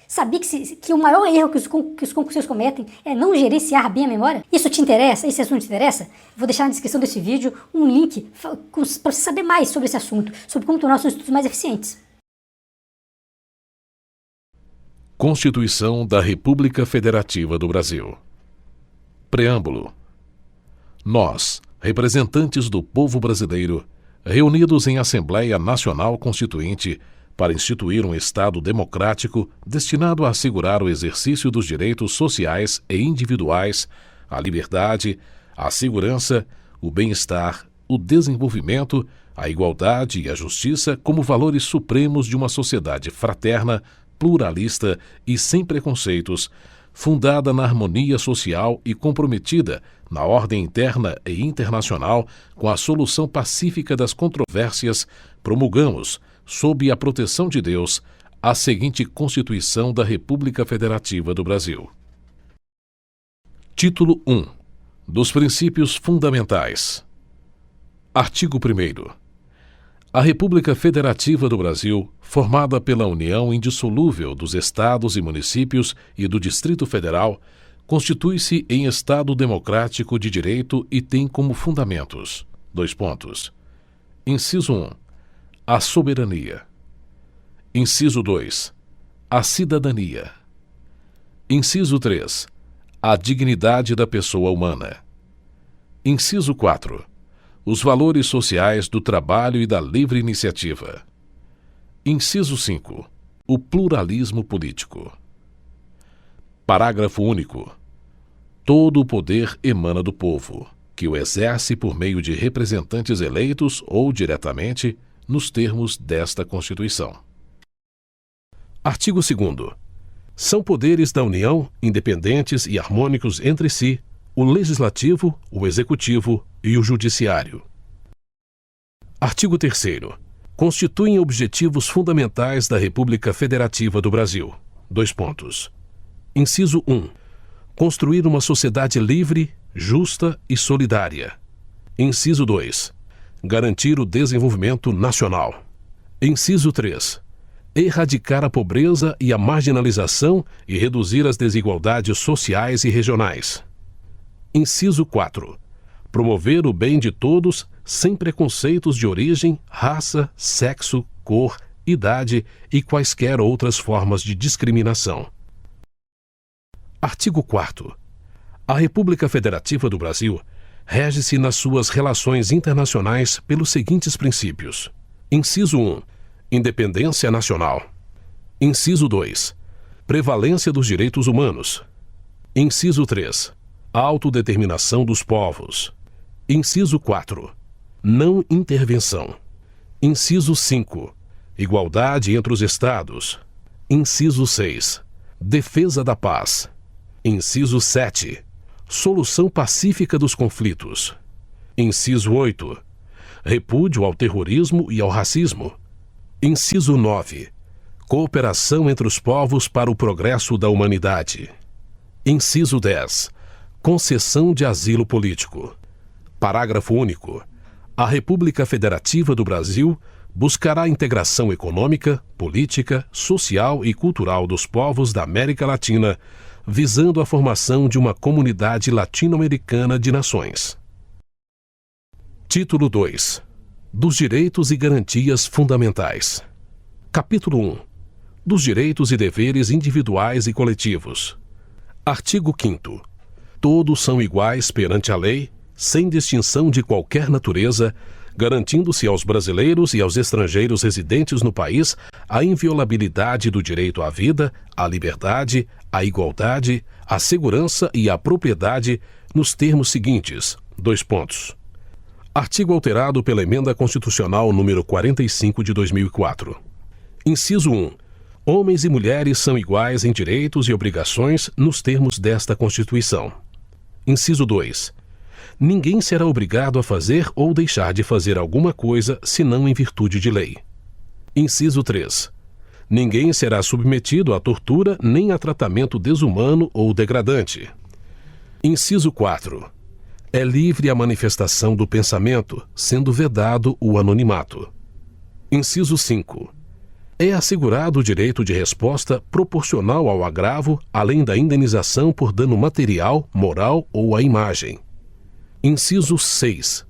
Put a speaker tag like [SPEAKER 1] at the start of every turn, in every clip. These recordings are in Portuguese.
[SPEAKER 1] Sabia que o maior erro que os concurseiros cometem é não gerenciar bem a memória? Isso te interessa? Esse assunto te interessa? Vou deixar na descrição desse vídeo um link para você saber mais sobre esse assunto, sobre como tornar os seus estudos mais eficientes.
[SPEAKER 2] Constituição da República Federativa do Brasil. Preâmbulo. Nós, representantes do povo brasileiro, reunidos em Assembleia Nacional Constituinte, para instituir um Estado democrático destinado a assegurar o exercício dos direitos sociais e individuais, a liberdade, a segurança, o bem-estar, o desenvolvimento, a igualdade e a justiça como valores supremos de uma sociedade fraterna, pluralista e sem preconceitos, fundada na harmonia social e comprometida na ordem interna e internacional com a solução pacífica das controvérsias, promulgamos, sob a proteção de Deus, a seguinte Constituição da República Federativa do Brasil. Título 1. Dos Princípios Fundamentais. Artigo 1º. A República Federativa do Brasil, formada pela união indissolúvel dos Estados e municípios e do Distrito Federal, constitui-se em Estado democrático de direito e tem como fundamentos: Inciso 1. A soberania. Inciso 2. A cidadania. Inciso 3. A dignidade da pessoa humana. Inciso 4. Os valores sociais do trabalho e da livre iniciativa. Inciso 5. O pluralismo político. Parágrafo único. Todo o poder emana do povo, que o exerce por meio de representantes eleitos ou diretamente, nos termos desta Constituição. Artigo 2º. São poderes da União, independentes e harmônicos entre si, o Legislativo, o Executivo e o Judiciário. Artigo 3º. Constituem objetivos fundamentais da República Federativa do Brasil. Inciso 1. Construir uma sociedade livre, justa e solidária. Inciso 2. Garantir o desenvolvimento nacional. Inciso 3. Erradicar a pobreza e a marginalização e reduzir as desigualdades sociais e regionais. Inciso 4. Promover o bem de todos sem preconceitos de origem, raça, sexo, cor, idade e quaisquer outras formas de discriminação. Artigo 4º. A República Federativa do Brasil rege-se nas suas relações internacionais pelos seguintes princípios. Inciso 1. Independência nacional. Inciso 2. Prevalência dos direitos humanos. Inciso 3. Autodeterminação dos povos. Inciso 4. Não intervenção. Inciso 5. Igualdade entre os Estados. Inciso 6. Defesa da paz. Inciso 7. Solução pacífica dos conflitos. Inciso 8. Repúdio ao terrorismo e ao racismo. Inciso 9. Cooperação entre os povos para o progresso da humanidade. Inciso 10. Concessão de asilo político. Parágrafo único. A República Federativa do Brasil buscará a integração econômica, política, social e cultural dos povos da América Latina, visando a formação de uma comunidade latino-americana de nações. Título 2. Dos Direitos e Garantias Fundamentais. Capítulo 1. Dos Direitos e Deveres Individuais e Coletivos. Artigo 5º. Todos são iguais perante a lei, sem distinção de qualquer natureza, garantindo-se aos brasileiros e aos estrangeiros residentes no país a inviolabilidade do direito à vida, à liberdade, à igualdade, à segurança e à propriedade nos termos seguintes: Artigo alterado pela Emenda Constitucional número 45 de 2004. Inciso 1. Homens e mulheres são iguais em direitos e obrigações nos termos desta Constituição. Inciso 2. Ninguém será obrigado a fazer ou deixar de fazer alguma coisa senão em virtude de lei. Inciso 3. Ninguém será submetido à tortura nem a tratamento desumano ou degradante. Inciso 4. É livre a manifestação do pensamento, sendo vedado o anonimato. Inciso 5. É assegurado o direito de resposta proporcional ao agravo, além da indenização por dano material, moral ou à imagem. Inciso 6.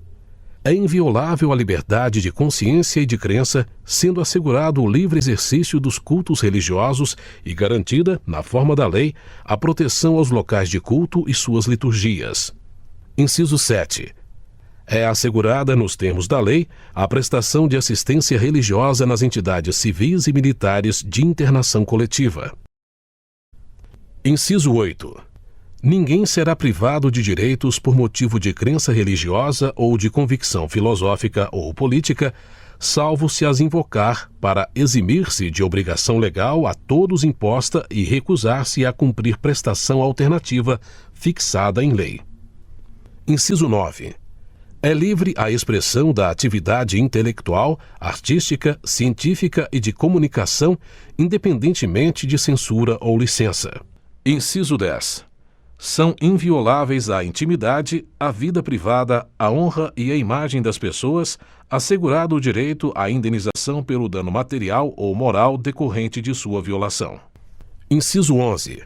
[SPEAKER 2] É inviolável a liberdade de consciência e de crença, sendo assegurado o livre exercício dos cultos religiosos e garantida, na forma da lei, a proteção aos locais de culto e suas liturgias. Inciso 7. É assegurada, nos termos da lei, a prestação de assistência religiosa nas entidades civis e militares de internação coletiva. Inciso 8. Ninguém será privado de direitos por motivo de crença religiosa ou de convicção filosófica ou política, salvo se as invocar para eximir-se de obrigação legal a todos imposta e recusar-se a cumprir prestação alternativa fixada em lei. Inciso 9. É livre a expressão da atividade intelectual, artística, científica e de comunicação, independentemente de censura ou licença. Inciso 10. São invioláveis a intimidade, a vida privada, a honra e a imagem das pessoas, assegurado o direito à indenização pelo dano material ou moral decorrente de sua violação. Inciso 11.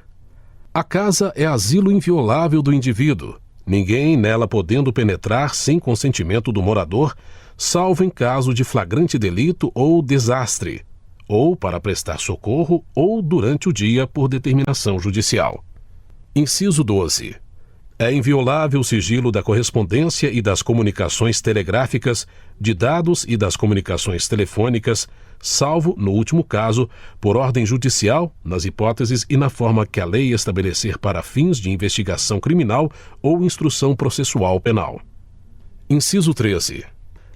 [SPEAKER 2] A casa é asilo inviolável do indivíduo, ninguém nela podendo penetrar sem consentimento do morador, salvo em caso de flagrante delito ou desastre, ou para prestar socorro ou durante o dia por determinação judicial. Inciso 12. É inviolável o sigilo da correspondência e das comunicações telegráficas, de dados e das comunicações telefônicas, salvo, no último caso, por ordem judicial, nas hipóteses e na forma que a lei estabelecer para fins de investigação criminal ou instrução processual penal. Inciso 13.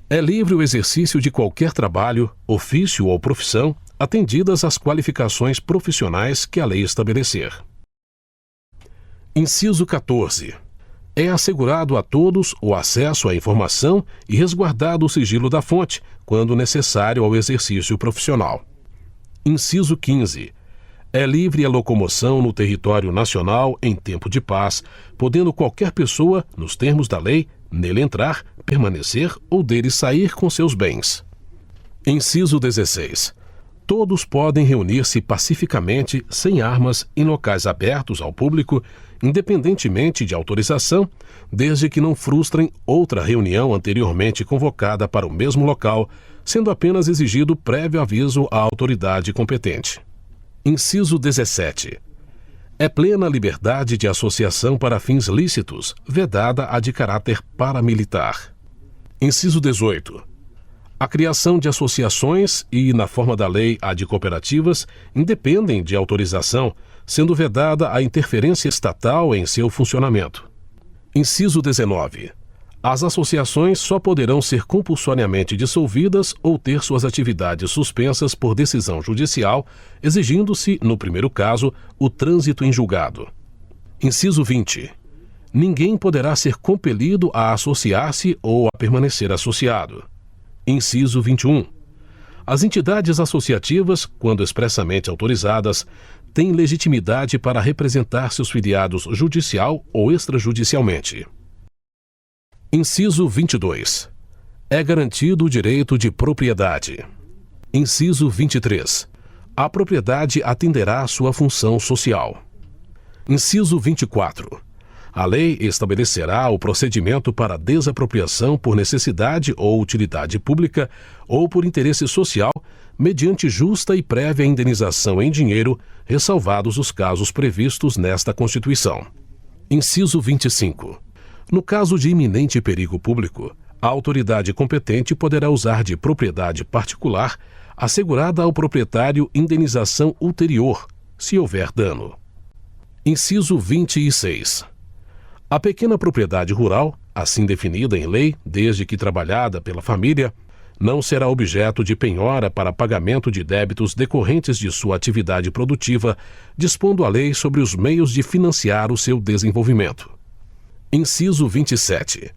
[SPEAKER 2] É livre o exercício de qualquer trabalho, ofício ou profissão, atendidas as qualificações profissionais que a lei estabelecer. Inciso 14. É assegurado a todos o acesso à informação e resguardado o sigilo da fonte, quando necessário ao exercício profissional. Inciso 15. É livre a locomoção no território nacional em tempo de paz, podendo qualquer pessoa, nos termos da lei, nele entrar, permanecer ou dele sair com seus bens. Inciso 16. Todos podem reunir-se pacificamente, sem armas, em locais abertos ao público, independentemente de autorização, desde que não frustrem outra reunião anteriormente convocada para o mesmo local, sendo apenas exigido prévio aviso à autoridade competente. Inciso 17. É plena liberdade de associação para fins lícitos, vedada a de caráter paramilitar. Inciso 18. A criação de associações e, na forma da lei, a de cooperativas, independem de autorização, sendo vedada a interferência estatal em seu funcionamento. Inciso 19. As associações só poderão ser compulsoriamente dissolvidas ou ter suas atividades suspensas por decisão judicial, exigindo-se, no primeiro caso, o trânsito em julgado. Inciso 20. Ninguém poderá ser compelido a associar-se ou a permanecer associado. Inciso 21. As entidades associativas, quando expressamente autorizadas, têm legitimidade para representar seus filiados judicial ou extrajudicialmente. Inciso 22. É garantido o direito de propriedade. Inciso 23. A propriedade atenderá à sua função social. Inciso 24. A lei estabelecerá o procedimento para desapropriação por necessidade ou utilidade pública ou por interesse social, mediante justa e prévia indenização em dinheiro, ressalvados os casos previstos nesta Constituição. Inciso 25. No caso de iminente perigo público, a autoridade competente poderá usar de propriedade particular, assegurada ao proprietário indenização ulterior, se houver dano. Inciso 26. A pequena propriedade rural, assim definida em lei, desde que trabalhada pela família, não será objeto de penhora para pagamento de débitos decorrentes de sua atividade produtiva, dispondo a lei sobre os meios de financiar o seu desenvolvimento. Inciso 27.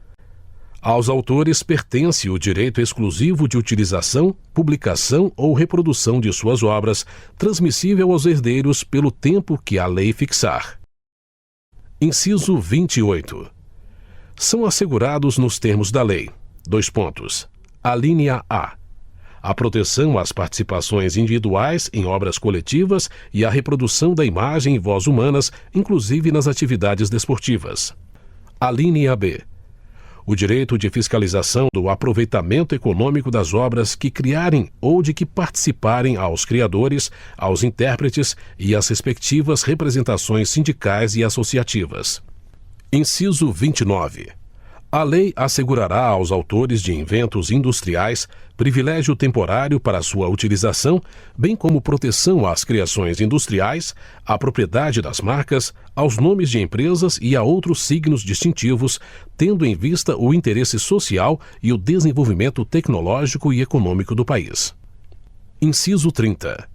[SPEAKER 2] Aos autores pertence o direito exclusivo de utilização, publicação ou reprodução de suas obras, transmissível aos herdeiros pelo tempo que a lei fixar. Inciso 28. São assegurados nos termos da lei. Alínea A. a proteção às participações individuais em obras coletivas e a reprodução da imagem e voz humanas, inclusive nas atividades desportivas. Alínea B. O direito de fiscalização do aproveitamento econômico das obras que criarem ou de que participarem aos criadores, aos intérpretes e às respectivas representações sindicais e associativas. Inciso 29. A lei assegurará aos autores de inventos industriais privilégio temporário para sua utilização, bem como proteção às criações industriais, à propriedade das marcas, aos nomes de empresas e a outros signos distintivos, tendo em vista o interesse social e o desenvolvimento tecnológico e econômico do país. Inciso 30.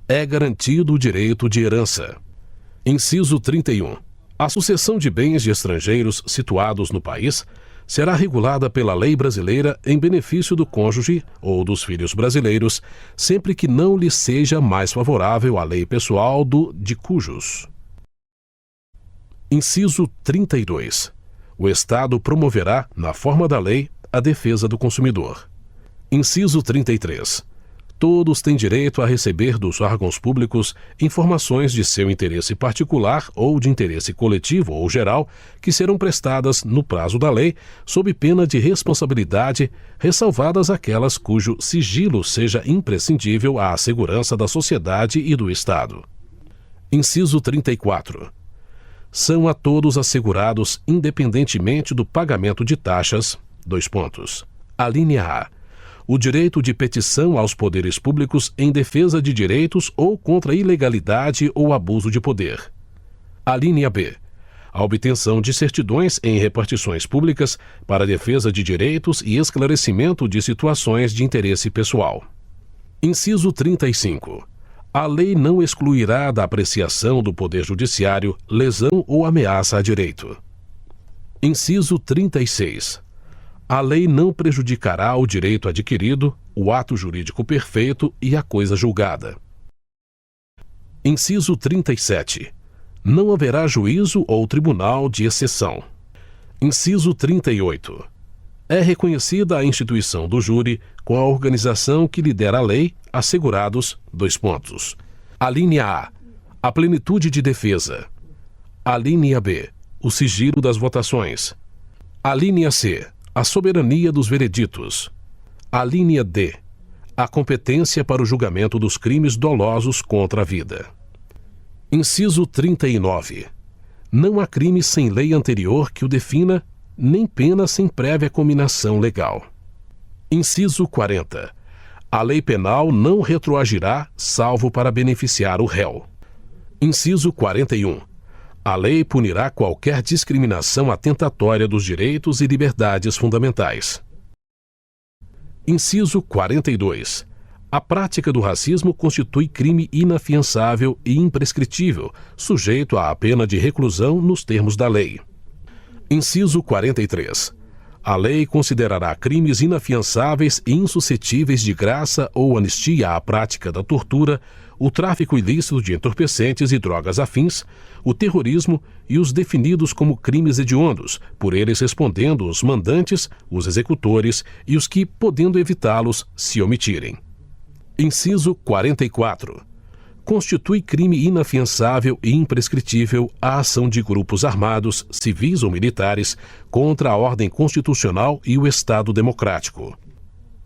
[SPEAKER 2] É garantido o direito de herança. Inciso 31. A sucessão de bens de estrangeiros situados no país será regulada pela lei brasileira em benefício do cônjuge ou dos filhos brasileiros, sempre que não lhe seja mais favorável a lei pessoal de cujos. Inciso 32. O Estado promoverá, na forma da lei, a defesa do consumidor. Inciso 33. Todos têm direito a receber dos órgãos públicos informações de seu interesse particular ou de interesse coletivo ou geral que serão prestadas no prazo da lei, sob pena de responsabilidade, ressalvadas aquelas cujo sigilo seja imprescindível à segurança da sociedade e do Estado. Inciso 34. São a todos assegurados, independentemente do pagamento de taxas, Alínea A. O direito de petição aos poderes públicos em defesa de direitos ou contra ilegalidade ou abuso de poder. Alínea B. A obtenção de certidões em repartições públicas para defesa de direitos e esclarecimento de situações de interesse pessoal. Inciso 35. A lei não excluirá da apreciação do Poder Judiciário lesão ou ameaça a direito. Inciso 36. A lei não prejudicará o direito adquirido, o ato jurídico perfeito e a coisa julgada. Inciso 37. Não haverá juízo ou tribunal de exceção. Inciso 38. É reconhecida a instituição do júri com a organização que lhe der a lei, assegurados, Alínea A. A plenitude de defesa. Alínea B. O sigilo das votações. Alínea C. A soberania dos vereditos. Alínea D. A competência para o julgamento dos crimes dolosos contra a vida. Inciso 39. Não há crime sem lei anterior que o defina, nem pena sem prévia cominação legal. Inciso 40. A lei penal não retroagirá, salvo para beneficiar o réu. Inciso 41. A lei punirá qualquer discriminação atentatória dos direitos e liberdades fundamentais. Inciso 42. A prática do racismo constitui crime inafiançável e imprescritível, sujeito à pena de reclusão nos termos da lei. Inciso 43. A lei considerará crimes inafiançáveis e insuscetíveis de graça ou anistia à prática da tortura, o tráfico ilícito de entorpecentes e drogas afins, o terrorismo e os definidos como crimes hediondos, por eles respondendo os mandantes, os executores e os que, podendo evitá-los, se omitirem. Inciso 44. Constitui crime inafiançável e imprescritível a ação de grupos armados, civis ou militares, contra a ordem constitucional e o Estado democrático.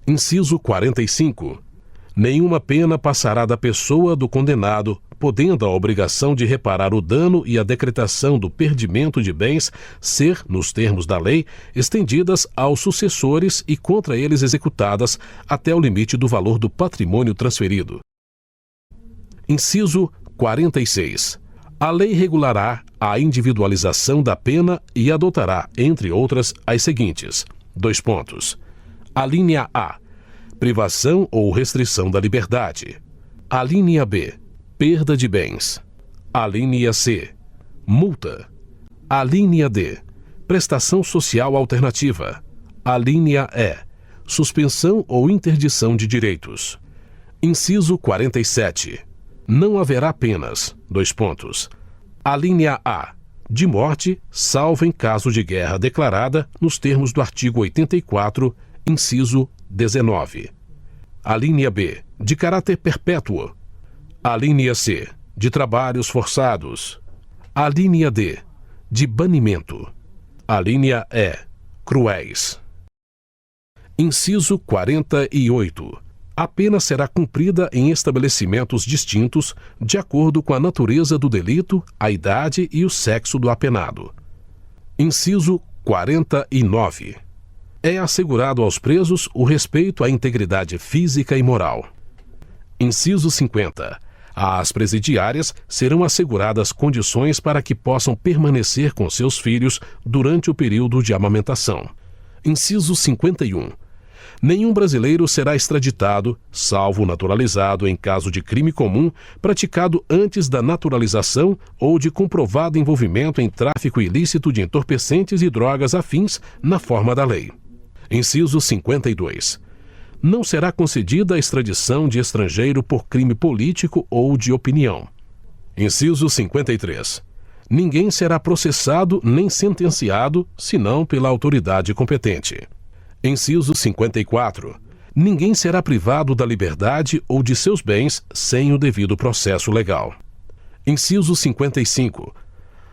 [SPEAKER 2] Inciso 45. Nenhuma pena passará da pessoa do condenado, podendo a obrigação de reparar o dano e a decretação do perdimento de bens ser, nos termos da lei, estendidas aos sucessores e contra eles executadas até o limite do valor do patrimônio transferido. Inciso 46. A lei regulará a individualização da pena e adotará, entre outras, as seguintes: Alínea A. Privação ou restrição da liberdade. Alínea B. Perda de bens. Alínea C. Multa. Alínea D. Prestação social alternativa. Alínea E. Suspensão ou interdição de direitos. Inciso 47. Não haverá penas. Alínea A. De morte, salvo em caso de guerra declarada, nos termos do artigo 84, inciso 19. Alínea B, de caráter perpétuo. Alínea C, de trabalhos forçados. Alínea D, de banimento. Alínea E, cruéis. Inciso 48. A pena será cumprida em estabelecimentos distintos, de acordo com a natureza do delito, a idade e o sexo do apenado. Inciso 49. É assegurado aos presos o respeito à integridade física e moral. Inciso 50. Às presidiárias serão asseguradas condições para que possam permanecer com seus filhos durante o período de amamentação. Inciso 51. Nenhum brasileiro será extraditado, salvo naturalizado em caso de crime comum praticado antes da naturalização ou de comprovado envolvimento em tráfico ilícito de entorpecentes e drogas afins na forma da lei. Inciso 52. Não será concedida a extradição de estrangeiro por crime político ou de opinião. Inciso 53. Ninguém será processado nem sentenciado, senão pela autoridade competente. Inciso 54. Ninguém será privado da liberdade ou de seus bens sem o devido processo legal. Inciso 55.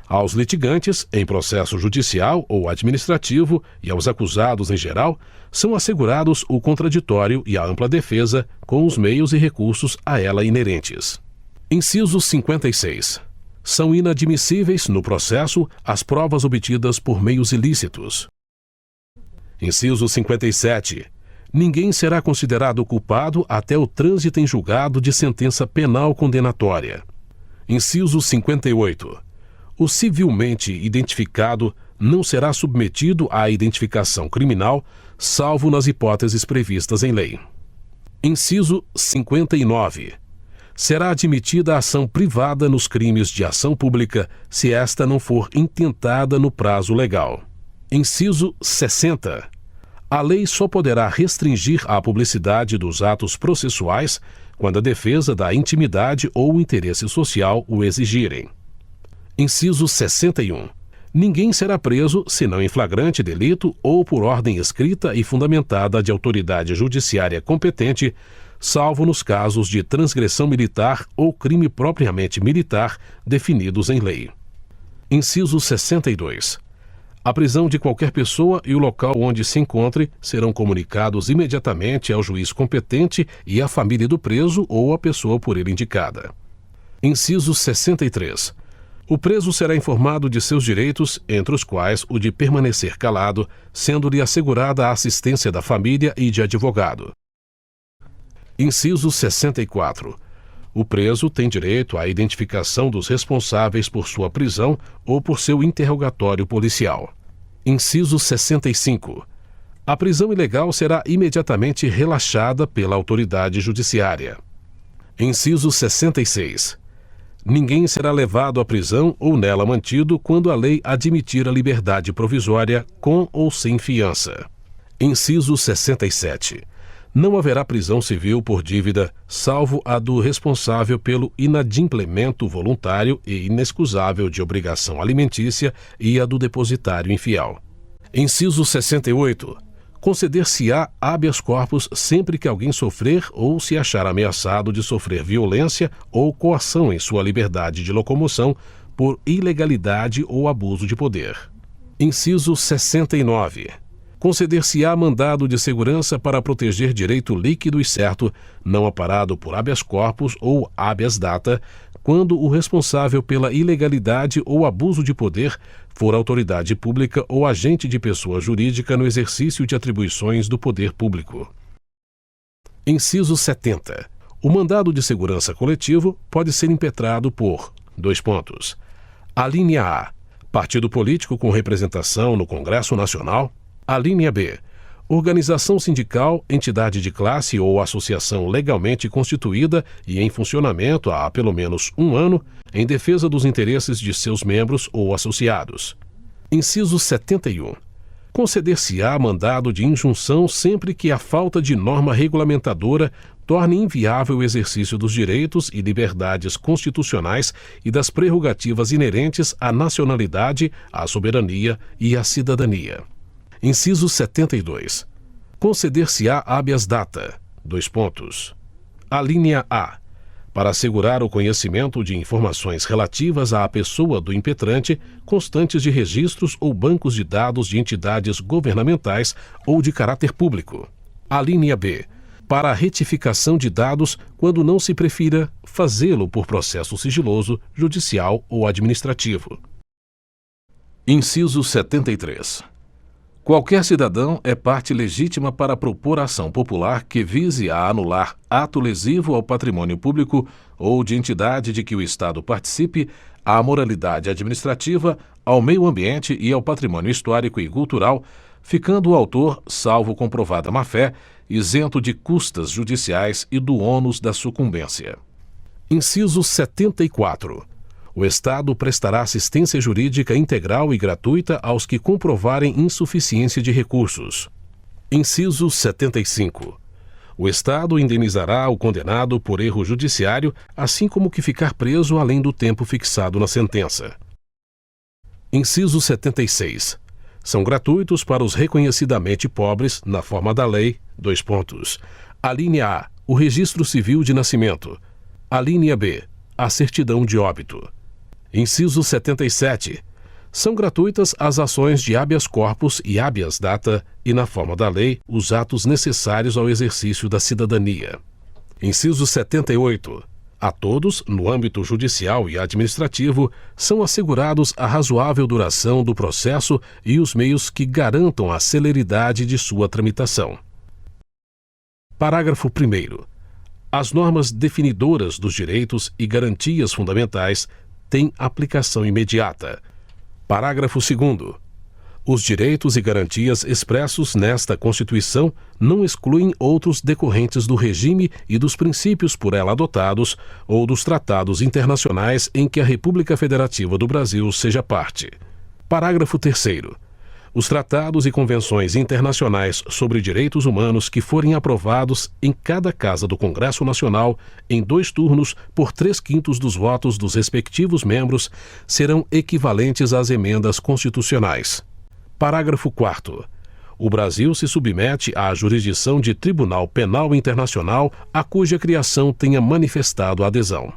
[SPEAKER 2] Aos litigantes, em processo judicial ou administrativo, e aos acusados em geral, são assegurados o contraditório e a ampla defesa, com os meios e recursos a ela inerentes. Inciso 56. São inadmissíveis, no processo, as provas obtidas por meios ilícitos. Inciso 57. Ninguém será considerado culpado até o trânsito em julgado de sentença penal condenatória. Inciso 58. O civilmente identificado não será submetido à identificação criminal, salvo nas hipóteses previstas em lei. Inciso 59. Será admitida a ação privada nos crimes de ação pública, se esta não for intentada no prazo legal. Inciso 60. A lei só poderá restringir a publicidade dos atos processuais quando a defesa da intimidade ou o interesse social o exigirem. Inciso 61. Ninguém será preso senão em flagrante delito ou por ordem escrita e fundamentada de autoridade judiciária competente, salvo nos casos de transgressão militar ou crime propriamente militar definidos em lei. Inciso 62. A prisão de qualquer pessoa e o local onde se encontre serão comunicados imediatamente ao juiz competente e à família do preso ou à pessoa por ele indicada. Inciso 63. O preso será informado de seus direitos, entre os quais o de permanecer calado, sendo-lhe assegurada a assistência da família e de advogado. Inciso 64. O preso tem direito à identificação dos responsáveis por sua prisão ou por seu interrogatório policial. Inciso 65. A prisão ilegal será imediatamente relaxada pela autoridade judiciária. Inciso 66. Ninguém será levado à prisão ou nela mantido quando a lei admitir a liberdade provisória com ou sem fiança. Inciso 67. Não haverá prisão civil por dívida, salvo a do responsável pelo inadimplemento voluntário e inexcusável de obrigação alimentícia e a do depositário infiel. Inciso 68. Conceder-se-á habeas corpus sempre que alguém sofrer ou se achar ameaçado de sofrer violência ou coação em sua liberdade de locomoção por ilegalidade ou abuso de poder. Inciso 69. Conceder-se-á mandado de segurança para proteger direito líquido e certo, não amparado por habeas corpus ou habeas data, quando o responsável pela ilegalidade ou abuso de poder for autoridade pública ou agente de pessoa jurídica no exercício de atribuições do poder público. Inciso 70. O mandado de segurança coletivo pode ser impetrado por: Alínea A. Partido político com representação no Congresso Nacional. Alínea B. Organização sindical, entidade de classe ou associação legalmente constituída e em funcionamento há pelo menos 1 ano, em defesa dos interesses de seus membros ou associados. Inciso 71. Conceder-se-á mandado de injunção sempre que a falta de norma regulamentadora torne inviável o exercício dos direitos e liberdades constitucionais e das prerrogativas inerentes à nacionalidade, à soberania e à cidadania. Inciso 72. Conceder-se-á habeas data, Dois pontos. Alínea A. Para assegurar o conhecimento de informações relativas à pessoa do impetrante, constantes de registros ou bancos de dados de entidades governamentais ou de caráter público. Alínea B. Para a retificação de dados quando não se prefira fazê-lo por processo sigiloso, judicial ou administrativo. Inciso 73. Qualquer cidadão é parte legítima para propor ação popular que vise a anular ato lesivo ao patrimônio público ou de entidade de que o Estado participe, à moralidade administrativa, ao meio ambiente e ao patrimônio histórico e cultural, ficando o autor, salvo comprovada má-fé, isento de custas judiciais e do ônus da sucumbência. Inciso 74. O Estado prestará assistência jurídica integral e gratuita aos que comprovarem insuficiência de recursos. Inciso 75. O Estado indenizará o condenado por erro judiciário, assim como o que ficar preso além do tempo fixado na sentença. Inciso 76. São gratuitos para os reconhecidamente pobres, na forma da lei, dois pontos. Alínea A. O registro civil de nascimento. Alínea B. A certidão de óbito. Inciso 77. São gratuitas as ações de habeas corpus e habeas data e, na forma da lei, os atos necessários ao exercício da cidadania. Inciso 78. A todos, no âmbito judicial e administrativo, são assegurados a razoável duração do processo e os meios que garantam a celeridade de sua tramitação. Parágrafo 1º. As normas definidoras dos direitos e garantias fundamentais têm aplicação imediata. Parágrafo 2º. Os direitos e garantias expressos nesta Constituição não excluem outros decorrentes do regime e dos princípios por ela adotados ou dos tratados internacionais em que a República Federativa do Brasil seja parte. Parágrafo 3º. Os tratados e convenções internacionais sobre direitos humanos que forem aprovados em cada casa do Congresso Nacional em 2 turnos por 3/5 dos votos dos respectivos membros serão equivalentes às emendas constitucionais. Parágrafo 4º. O Brasil se submete à jurisdição de Tribunal Penal Internacional a cuja criação tenha manifestado adesão.